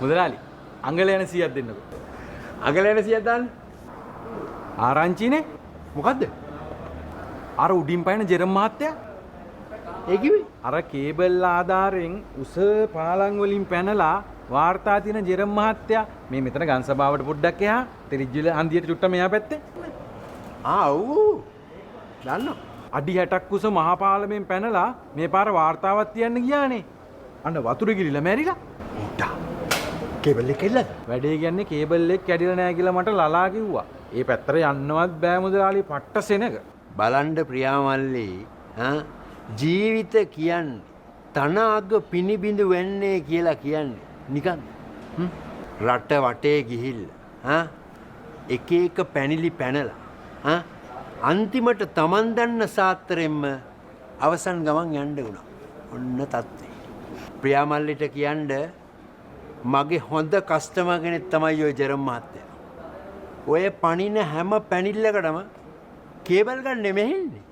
මුදලාලි අඟල යන 100ක් දෙන්නකෝ. අගල යන 100ක් දාන්න. ආරංචිනේ මොකද්ද? අර උඩින් පයින් ජෙරම් මහත්තයා ඒ කිව්වේ? අර කේබල් ආධාරයෙන් උස පාලම් වලින් පැනලා වාර්තා තියෙන ජෙරම් මහත්තයා මේ මෙතන ගම්සභාවට පොඩ්ඩක් එහා ත්‍රිජ්ජල හන්දියට චුට්ට මෙහා පැත්තේ. ඔව්. දන්නවා. අඩි 60ක් උස මහා පාලමෙන් පැනලා මේ පාර වාර්තාවක් තියන්න ගියානේ. අන්න වතුර ගිලිලා මැරිලා. උඩ. කේබල් එක එල්ලද? වැඩේ කියන්නේ කේබල් එක කැඩිලා නැහැ කියලා මට ලලා කිව්වා. ඒ පැත්තට යන්නවත් බෑ මුදලාලි පට්ට සෙනග. බලන්න ප්‍රියාමල්ලි ජීවිත කියන්නේ තනාග පිනිබිඳු වෙන්නේ කියලා කියන්නේ නිකන් රට වටේ ගිහිල්ලා එක එක පැනිලි පැනලා අන්තිමට Taman දන්න සාත්‍රෙම්ම අවසන් ගමන් යන්න වුණා. ඔන්න තත්ත්වය. ප්‍රියාමල්ලිට කියන්න මගේ හොඳ කස්ටමර් කෙනෙක් තමයි ඔය ජෙරම් මහත්තයා. ඔය පණින හැම පැනිල්ලකටම කේබල් ගන්න නෙමෙයිනේ.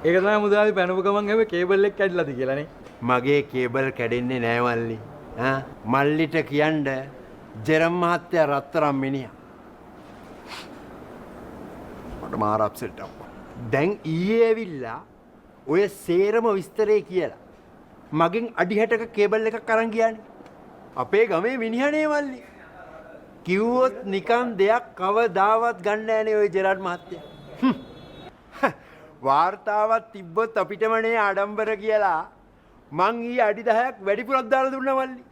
ඒක තමයි මුදලාලි පැනපු ගමන් හැබැයි කේබල් එක කැඩිලාද කියලානේ. මගේ කේබල් කැඩෙන්නේ නෑ මල්ලි. මල්ලිට කියන්න ජෙරම් මහත්තයා රත්තරන් මිනිහා. මට මාර අප්සෙට් ආවා. දැන් ඊයේ ඇවිල්ලා ඔය සේරම විස්තරේ කියලා මගෙන් අඩි 60ක කේබල් එකක් අරන් ගියානේ. අපේ ගමේ මිනිහනේ මල්ලි. කිව්වොත් නිකන් දෙයක් කවදාවත් ගන්න නෑනේ ඔය ජෙරාඩ් මහත්තයා. වාර්තාවක් තිබ්බොත් අපිටම නේ ආඩම්බර කියලා මං ඊ අඩි 10ක් වැඩිපුරක් දාලා දුන්නා මල්ලි.